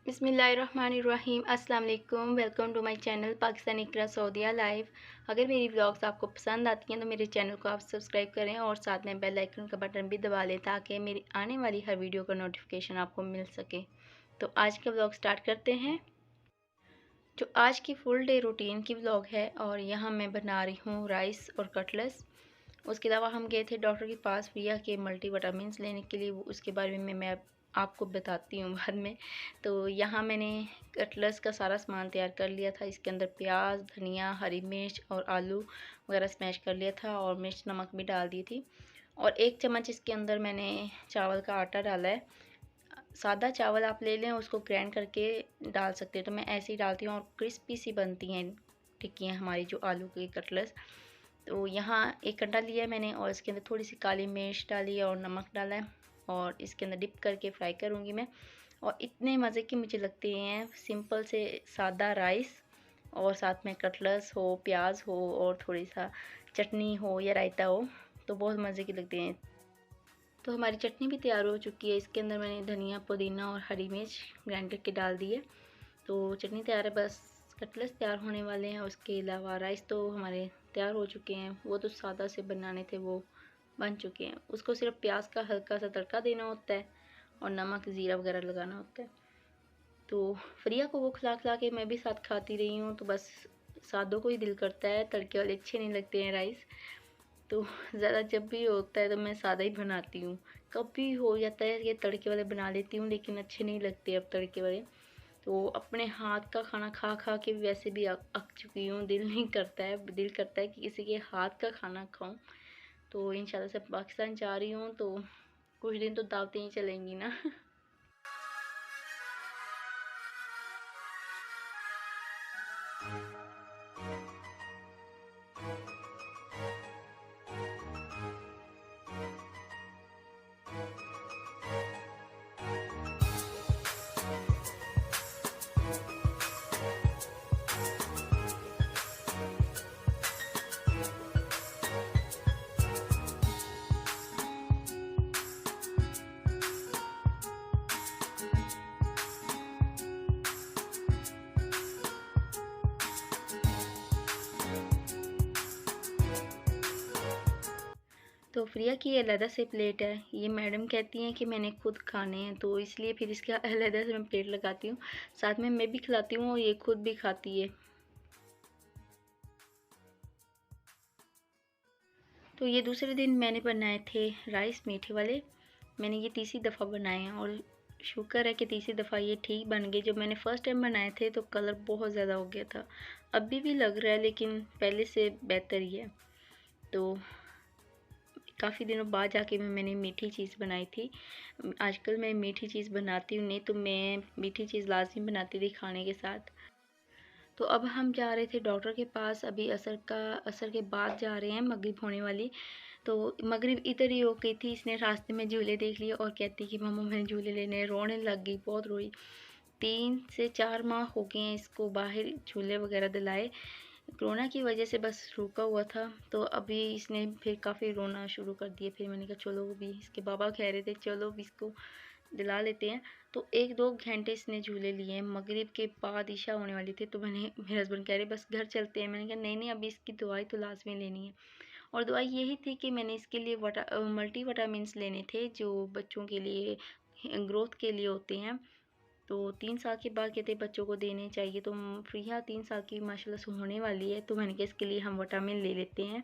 बिस्मिल्लाहिर्रहमानिर्रहीम अस्सलाम वालेकुम। Welcome to my channel Pakistan Iqra Saudia live. अगर मेरी व्लॉग्स आपको पसंद आती हैं तो मेरे चैनल को आप सब्सक्राइब करें और साथ में बेल आइकन का बटन भी दबा लें ताकि मेरी आने वाली हर वीडियो का नोटिफिकेशन आपको मिल सके। तो आज का व्लॉग स्टार्ट करते हैं। जो आज की फुल डे रूटीन की व्लॉग है और यहाँ मैं बना रही हूँ राइस और कटलेट्स। उसके अलावा हम गए थे डॉक्टर के पास प्रिया के मल्टीविटामिन्स लेने के लिए, उसके बारे में मैं आपको बताती हूँ बाद में। तो यहाँ मैंने कटलेट्स का सारा सामान तैयार कर लिया था। इसके अंदर प्याज, धनिया, हरी मिर्च और आलू वगैरह स्मैश कर लिया था और मिर्च नमक भी डाल दी थी। और 1 चम्मच इसके अंदर मैंने चावल का आटा डाला है। सादा चावल आप ले लें, उसको ग्राइंड करके डाल सकते हैं, तो मैं ऐसे ही डालती हूँ और क्रिस्पी सी बनती हैं टिक्कियाँ हमारी जो आलू के कटलेट्स। तो यहाँ 1 अंडा लिया है मैंने और इसके अंदर थोड़ी सी काली मिर्च डाली है और नमक डाला है और इसके अंदर डिप करके फ्राई करूँगी मैं। और इतने मज़े के मुझे लगते हैं सिंपल से सादा राइस और साथ में कटलेट्स हो, प्याज हो और थोड़ी सा चटनी हो या रायता हो, तो बहुत मज़े के लगते हैं। तो हमारी चटनी भी तैयार हो चुकी है। इसके अंदर मैंने धनिया, पुदीना और हरी मिर्च ग्राइंड करके डाल दी है। तो चटनी तैयार है, बस कटलेट्स तैयार होने वाले हैं। उसके अलावा राइस तो हमारे तैयार हो चुके हैं, वो तो सादा से बनाने थे, वो बन चुके हैं। उसको सिर्फ प्याज का हल्का सा तड़का देना होता है और नमक ज़ीरा वगैरह लगाना होता है। तो फ्रिया को वो खिला खिला के मैं भी साथ खाती रही हूँ, तो बस सादों को ही दिल करता है, तड़के वाले अच्छे नहीं लगते हैं राइस। तो ज़्यादा जब भी होता है तो मैं सादा ही बनाती हूँ। कभी हो जाता है कि तड़के वाले बना लेती हूँ, लेकिन अच्छे नहीं लगते अब तड़के वाले। तो अपने हाथ का खाना खा खा के वैसे भी अक चुकी हूँ, दिल नहीं करता है, दिल करता है कि किसी के हाथ का खाना खाऊं। तो इंशाल्लाह से पाकिस्तान जा रही हूँ तो कुछ दिन तो दावतें ही चलेंगी ना। तो प्रिया की अलहदा से प्लेट है, ये मैडम कहती हैं कि मैंने खुद खाने हैं, तो इसलिए फिर इसका अलहदा से मैं प्लेट लगाती हूँ। साथ में मैं भी खिलाती हूँ और ये खुद भी खाती है। तो ये दूसरे दिन मैंने बनाए थे राइस मीठे वाले। मैंने ये तीसरी दफ़ा बनाए हैं और शुक्र है कि तीसरी दफ़ा ये ठीक बन गए। जब मैंने फ़र्स्ट टाइम बनाए थे तो कलर बहुत ज़्यादा हो गया था, अभी भी लग रहा है लेकिन पहले से बेहतर ही है। तो काफ़ी दिनों बाद जाके मैंने मीठी चीज़ बनाई थी। आजकल मैं मीठी चीज़ बनाती हूँ, नहीं तो मैं मीठी चीज़ लाज़मी बनाती थी खाने के साथ। तो अब हम जा रहे थे डॉक्टर के पास, अभी असर के बाद जा रहे हैं, मगरिब होने वाली। तो मगरिब इधर ही हो गई थी, इसने रास्ते में झूले देख लिए और कहती कि मम्मा मैंने झूले लेने, रोने लग गई, बहुत रोई। 3 से 4 माह हो गए हैं इसको बाहर झूले वगैरह दिलाए, कोरोना की वजह से बस रुका हुआ था। तो अभी इसने फिर काफ़ी रोना शुरू कर दिया। फिर मैंने कहा चलो, भी इसके बाबा कह रहे थे चलो भी इसको दिला लेते हैं। तो 1-2 घंटे इसने झूले लिए हैं। मगरिब के बाद ईशा होने वाली थी तो मेरे हस्बैंड कह रहे बस घर चलते हैं। मैंने कहा नहीं नहीं, अभी इसकी दवाई तो लाजमी लेनी है। और दवाई यही थी कि मैंने इसके लिए मल्टी विटामिन्स लेने थे जो बच्चों के लिए ग्रोथ के लिए होते हैं। तो 3 साल के बाद कहते बच्चों को देने चाहिए। तो प्रिया 3 साल की माशाल्लाह से होने वाली है, तो मैंने कहा इसके लिए हम विटामिन ले लेते हैं।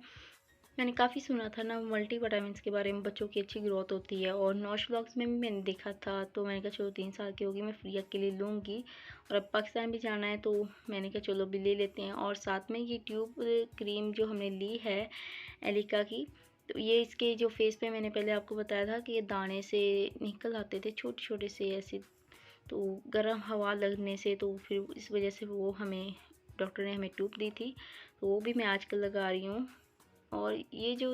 मैंने काफ़ी सुना था ना मल्टी विटामिन्स के बारे में, बच्चों की अच्छी ग्रोथ होती है और नौश ब्लॉग्स में भी मैंने देखा था। तो मैंने कहा चलो 3 साल की होगी, मैं प्रिया के लिए लूँगी। और अब पाकिस्तान भी जाना है तो मैंने कहा चलो भी ले लेते हैं। और साथ में ये ट्यूब क्रीम जो हमने ली है एलिका की, तो ये इसके जो फेस पे मैंने पहले आपको बताया था कि ये दाने से निकल आते थे छोटे छोटे से ऐसे, तो गर्म हवा लगने से, तो फिर इस वजह से वो हमें डॉक्टर ने हमें ट्यूब दी थी, तो वो भी मैं आजकल लगा रही हूँ। और ये जो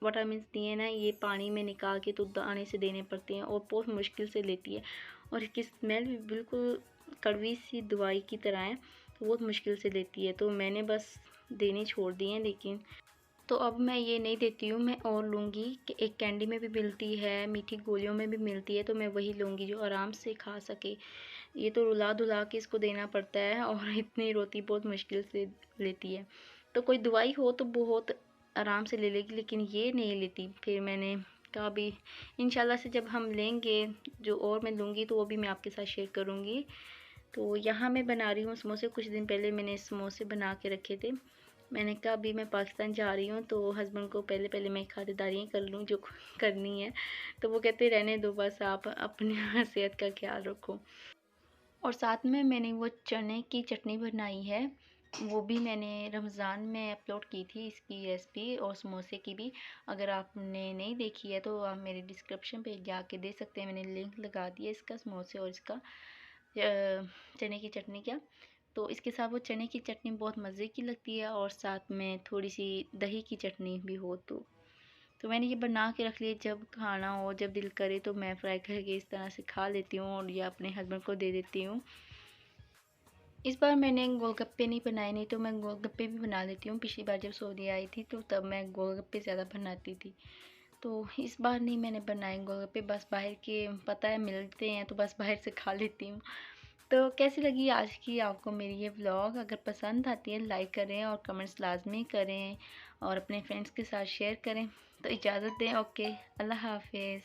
विटामिन्स दिए हैं ना, ये पानी में निकाल के तो दाने से देने पड़ते हैं और बहुत मुश्किल से लेती है और इसकी स्मेल भी बिल्कुल कड़वी सी दवाई की तरह है, तो बहुत मुश्किल से लेती है। तो मैंने बस देने छोड़ दिए हैं। लेकिन तो अब मैं ये नहीं देती हूँ, मैं और लूँगी कि एक कैंडी में भी मिलती है, मीठी गोलियों में भी मिलती है, तो मैं वही लूँगी जो आराम से खा सके। ये तो रुला-धुला के इसको देना पड़ता है और इतनी रोती बहुत मुश्किल से लेती है। तो कोई दवाई हो तो बहुत आराम से ले लेगी, लेकिन ये नहीं लेती। फिर मैंने कहा अभी इंशाल्लाह से जब हम लेंगे, जो और मैं लूँगी तो वो भी मैं आपके साथ शेयर करूँगी। तो यहाँ मैं बना रही हूँ समोसे। कुछ दिन पहले मैंने समोसे बना के रखे थे। मैंने कहा अभी मैं पाकिस्तान जा रही हूँ तो हस्बैंड को पहले मैं खातिरदारियाँ कर लूँ जो करनी है। तो वो कहते रहने दो, बस आप अपनी सेहत का ख्याल रखो। और साथ में मैंने वो चने की चटनी बनाई है, वो भी मैंने रमज़ान में अपलोड की थी, इसकी रेसिपी और समोसे की भी। अगर आपने नहीं देखी है तो आप मेरे डिस्क्रिप्शन पे जाके दे सकते हैं, मैंने लिंक लगा दिया इसका, समोसे और इसका चने की चटनी का। तो इसके साथ वो चने की चटनी बहुत मज़े की लगती है और साथ में थोड़ी सी दही की चटनी भी हो तो मैंने ये बना के रख लिया। जब खाना हो, जब दिल करे तो मैं फ्राई करके इस तरह से खा लेती हूँ और या अपने हस्बैंड को दे देती हूँ। इस बार मैंने गोलगप्पे नहीं बनाए, नहीं तो मैं गोलगप्पे भी बना लेती हूँ। पिछली बार जब सऊदी आई थी तो तब मैं गोलगप्पे ज़्यादा बनाती थी। तो इस बार नहीं मैंने बनाए गोलगप्पे, बस बाहर के पता है मिलते हैं तो बस बाहर से खा लेती हूँ। तो कैसी लगी आज की आपको मेरी ये व्लॉग? अगर पसंद आती है लाइक करें और कमेंट्स लाजमी करें और अपने फ्रेंड्स के साथ शेयर करें। तो इजाज़त दें, ओके, अल्लाह हाफिज़।